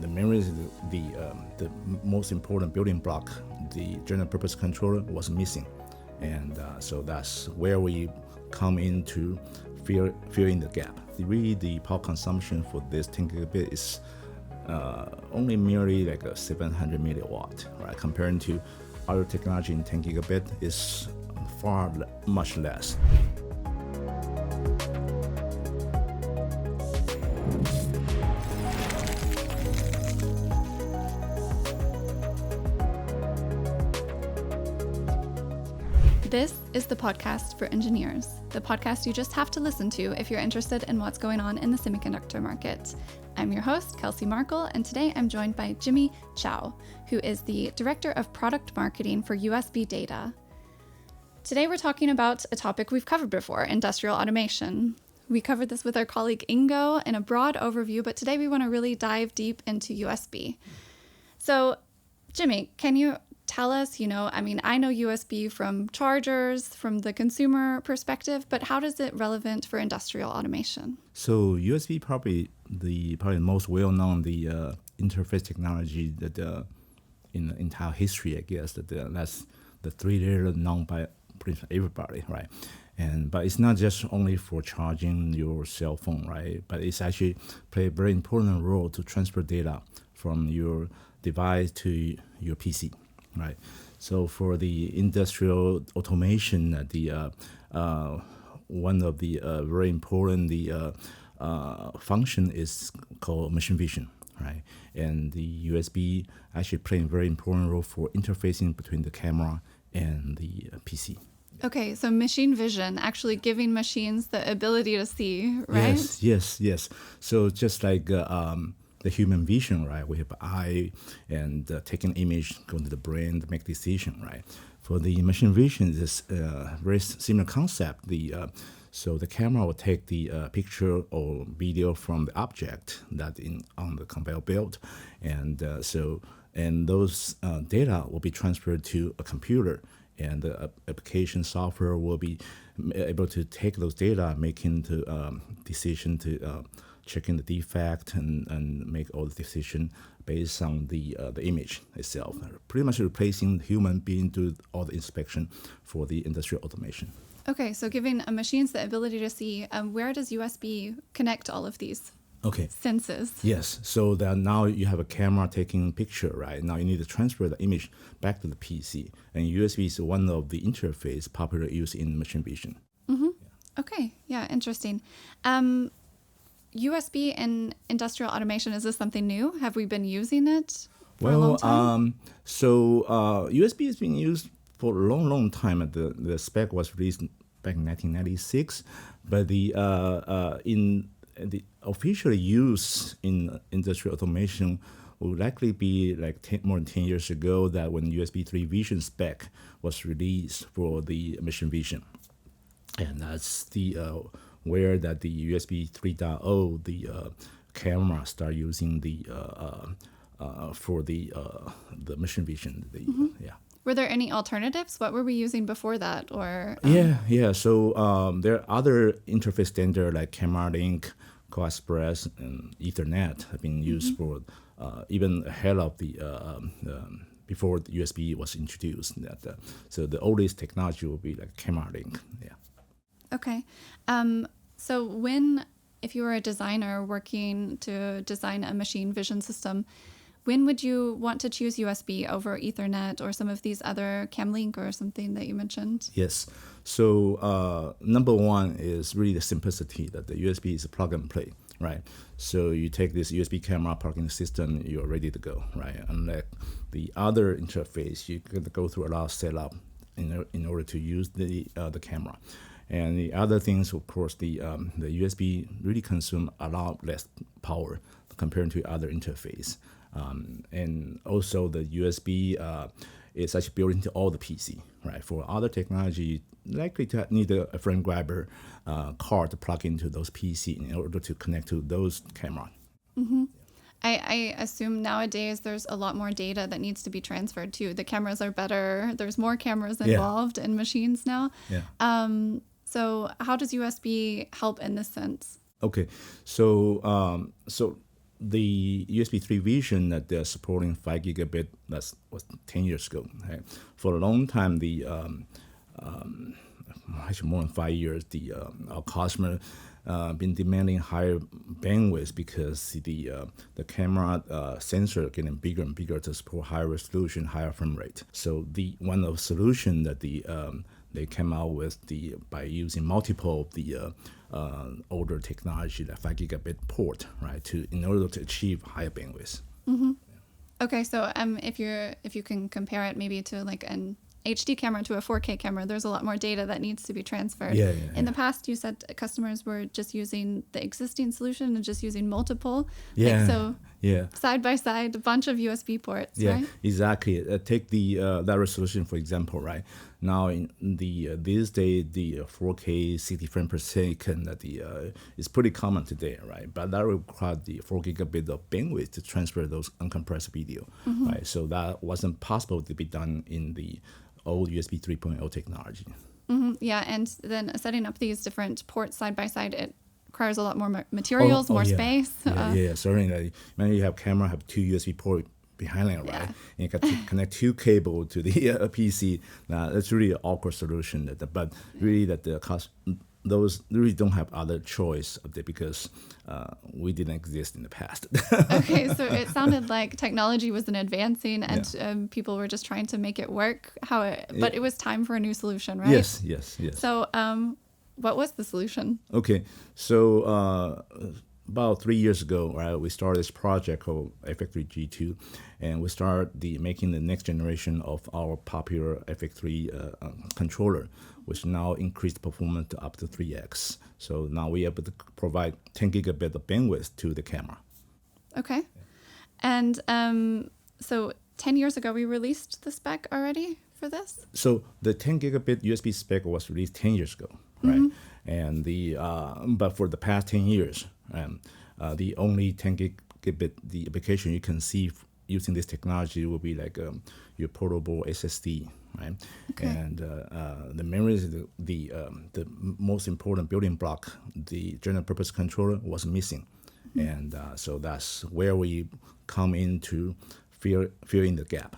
the memory is the most important building block. The general purpose controller was missing, and so that's where we come in to fill in the gap. Really, the power consumption for this 10 gigabit is only merely like a 700 milliwatt, right? Comparing to other technology in 10 gigabit is much less. This is the podcast for engineers, the podcast you just have to listen to if you're interested in what's going on in the semiconductor market. I'm your host, Kelsey Markle, and today I'm joined by Jimmy Chow, who is the Director of Product Marketing for USB Data. Today we're talking about a topic we've covered before, industrial automation. We covered this with our colleague Ingo in a broad overview, but today we want to really dive deep into USB. So, Jimmy, can you tell us, I know USB from chargers, from the consumer perspective, but how is it relevant for industrial automation? So USB probably the most well-known interface technology that in the entire history, I guess, that's the 3-layer known by pretty much everybody, right? But it's not just only for charging your cell phone, right? But it's actually play a very important role to transfer data from your device to your PC. Right, so for the industrial automation, one of the very important function is called machine vision, right? And the USB actually playing a very important role for interfacing between the camera and the PC. Okay, so machine vision, actually giving machines the ability to see, right? Yes. So just like the human vision, right? We have eye and taking image, going to the brain to make decision, right? For the machine vision, it's a very similar concept. So the camera will take the picture or video from the object that on the conveyor belt, and those data will be transferred to a computer, and the application software will be able to take those data, making the decision to checking the defect and make all the decision based on the image itself. Pretty much replacing human being to all the inspection for the industrial automation. Okay, so giving machines the ability to see, where does USB connect all of these senses? Yes, so that now you have a camera taking picture, right? Now you need to transfer the image back to the PC, and USB is one of the interface popularly used in machine vision. Mm-hmm. Yeah. Okay, yeah, interesting. USB in industrial automation, is this something new? Have we been using it for a long time? USB has been used for a long time. The spec was released back in 1996, but the official use in industrial automation will likely be like more than 10 years ago, that when USB 3 Vision spec was released for the machine vision. And that's where that the USB 3.0, the camera start using for the machine vision. Yeah. Were there any alternatives? What were we using before that? Or Yeah. So there are other interface standard like Camera Link, Co-Express, and Ethernet have been used for even ahead of before the USB was introduced. So the oldest technology will be like Camera Link. Yeah. Okay. So if you were a designer working to design a machine vision system, when would you want to choose USB over Ethernet or some of these other CamLink or something that you mentioned? Yes. So number one is really the simplicity that the USB is a plug and play, right? So you take this USB camera, plug in the system, you're ready to go, right? Unlike the other interface, you got to go through a lot of setup in order to use the camera. And the other things, of course, the USB really consume a lot less power compared to other interface. And also the USB is actually built into all the PC, right? For other technology, likely to need a frame grabber card to plug into those PC in order to connect to those camera. Mm-hmm. I assume nowadays there's a lot more data that needs to be transferred too. The cameras are better. There's more cameras involved in machines now. Yeah. So how does USB help in this sense? Okay, so the USB 3 vision that they're supporting 5 gigabit, that was 10 years ago. Right? For a long time, actually more than 5 years, our customer been demanding higher bandwidth because the camera sensor getting bigger and bigger to support higher resolution, higher frame rate. So one of the solution that they came out with by using multiple of the older technology, like 5 gigabit port, right, in order to achieve higher bandwidth. Okay, so if you can compare it maybe to like an HD camera to a 4K camera, there's a lot more data that needs to be transferred. In the past, you said customers were just using the existing solution and just using multiple. Side by side, a bunch of USB ports, right? Exactly. Take that resolution, for example, right? Now, in these days, the 4K 60 frames per second is pretty common today, right? But that requires the 4 gigabit of bandwidth to transfer those uncompressed video, right? So that wasn't possible to be done in the old USB 3.0 technology. Yeah, and then setting up these different ports side by side, it requires a lot more materials, more space. Certainly. When you have camera, have two USB ports behind it, right? And you got to connect two cable to the PC. Now, that's really an awkward solution. But really, those really don't have other choice of it because we didn't exist in the past. Okay, so it sounded like technology wasn't advancing and people were just trying to make it work. But it was time for a new solution, right? Yes. So what was the solution? Okay, so about 3 years ago, right, we started this project called FX3 G2, and we started making the next generation of our popular FX3 controller, which now increased performance to up to 3x. So now we're able to provide 10 gigabit of bandwidth to the camera. Okay. And so 10 years ago, we released the spec already for this? So the 10 gigabit USB spec was released 10 years ago, right? And but for the past 10 years, the only 10 gigabit the application you can see using this technology will be like your portable SSD, right? Okay. And the memory is the most important building block. The general purpose controller was missing, and so that's where we come in to fill in the gap.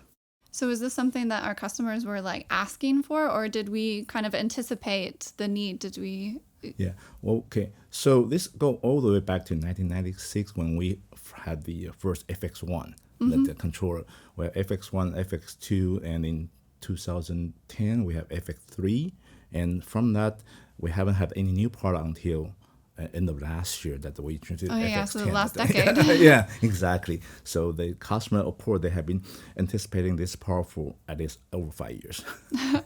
So is this something that our customers were like asking for, or did we kind of anticipate the need? Did we? Yeah. Well, okay. So this go all the way back to 1996 when we had the first FX1, the controller, where FX1, FX2, and in 2010 we have FX3, and from that we haven't had any new product until end of last year that we introduced FX10. So the last decade. Yeah, exactly. So the customer, of course, they have been anticipating this product for at least over 5 years.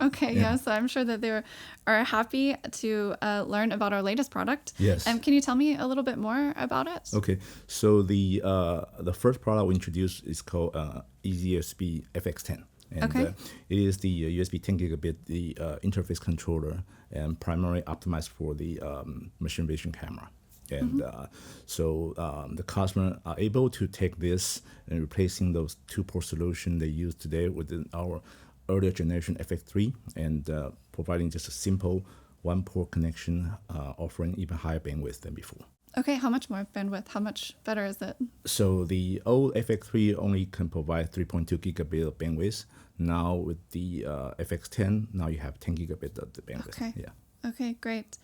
Okay, so I'm sure that they are happy to learn about our latest product. Yes. Can you tell me a little bit more about it? Okay, so the first product we introduced is called EasyUSB FX10. And it is the USB 10 gigabit interface controller and primarily optimized for the machine vision camera. And so the customer are able to take this and replacing those two-port solution they use today with our earlier generation FX3 and providing just a simple one-port connection offering even higher bandwidth than before. Okay, how much more bandwidth? How much better is it? So the old FX3 only can provide 3.2 gigabit of bandwidth. Now with the FX10, now you have 10 gigabit of the bandwidth. Okay. Yeah. Okay, great.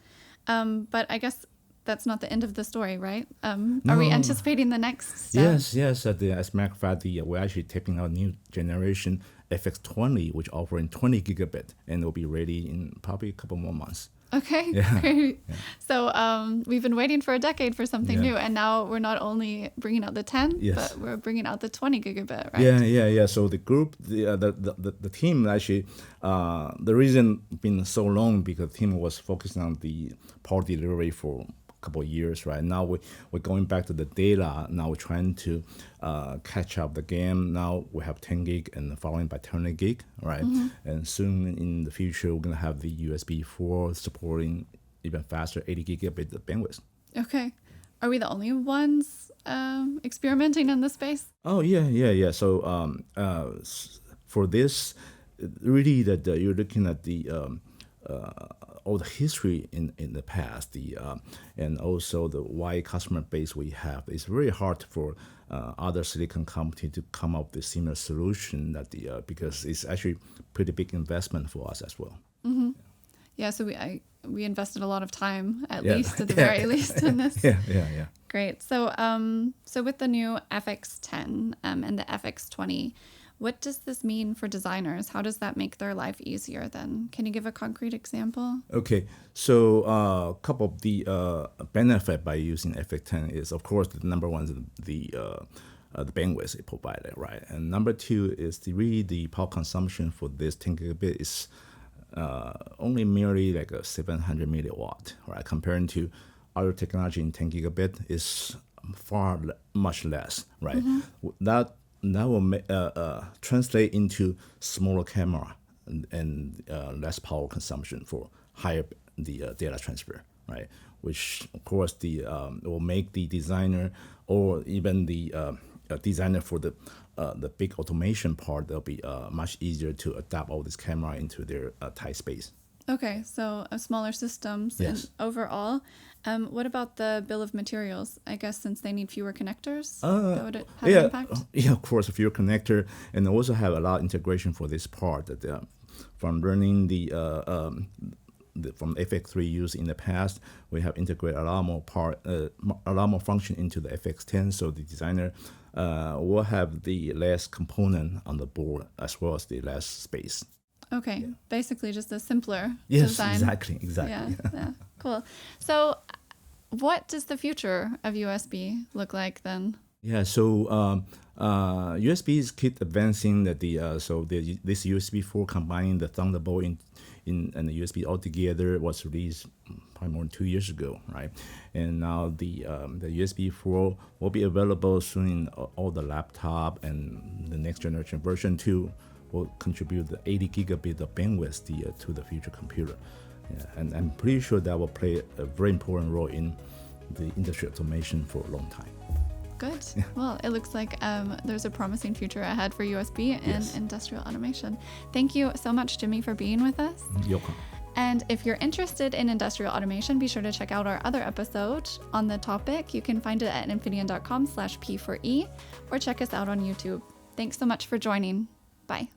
But I guess that's not the end of the story, right? Are we anticipating the next step? Yes. As a matter of fact, we're actually taking out new generation FX20, which offering 20 gigabit, and will be ready in probably a couple more months. Okay, great. Yeah. So we've been waiting for a decade for something new, and now we're not only bringing out the 10, but we're bringing out the 20 gigabit, right? Yeah. So the group, the team actually, the reason been so long because the team was focusing on the power delivery for couple of years, right? Now we're going back to the data. Now we're trying to catch up the game. Now we have 10 gig and following by 20 gig, right? And soon in the future, we're going to have the USB 4 supporting even faster 80 gigabit bandwidth. Okay. Are we the only ones experimenting in this space? Oh, yeah. So for this, really that you're looking at the all the history in the past, and also the wide customer base we have, it's very hard for other silicon company to come up with a similar solution because it's actually pretty big investment for us as well. Yeah, so we invested a lot of time, at Yeah. least, at the very least, in this. Yeah. Great. So so with the new FX10 and the FX20, what does this mean for designers? How does that make their life easier then? Can you give a concrete example? Okay, so a couple of the benefit by using FX10 is, of course, the number one is the bandwidth it provided, right? And number two is the power consumption for this 10 gigabit is only merely like a 700 milliwatt, right? Comparing to other technology in 10 gigabit is much less, right? That will translate into smaller camera and less power consumption for higher data transfer, right? Which of course will make the designer or even the designer for the big automation part, they'll be much easier to adapt all this camera into their tight space. Okay, so smaller systems. Yes. And overall, what about the bill of materials? I guess since they need fewer connectors, that would have an impact? Yeah, of course, a few connector, and also have a lot of integration for this part. From learning from FX3 used in the past, we have integrated a lot more function into the FX10, so the designer will have the less component on the board as well as the less space. Okay, basically just a simpler Yes, design. exactly. Yeah, cool. So what does the future of USB look like then? Yeah, so USBs keep advancing. This USB 4 combining the Thunderbolt and the USB all together was released probably more than 2 years ago, right? And now the USB 4 will be available soon in all the laptop, and the next generation version 2 will contribute the 80 gigabit of bandwidth to the future computer. Yeah, and I'm pretty sure that will play a very important role in the industry automation for a long time. Good. Well, it looks like there's a promising future ahead for USB and industrial automation. Thank you so much, Jimmy, for being with us. You're welcome. And if you're interested in industrial automation, be sure to check out our other episode on the topic. You can find it at infineon.com/P4E or check us out on YouTube. Thanks so much for joining. Bye.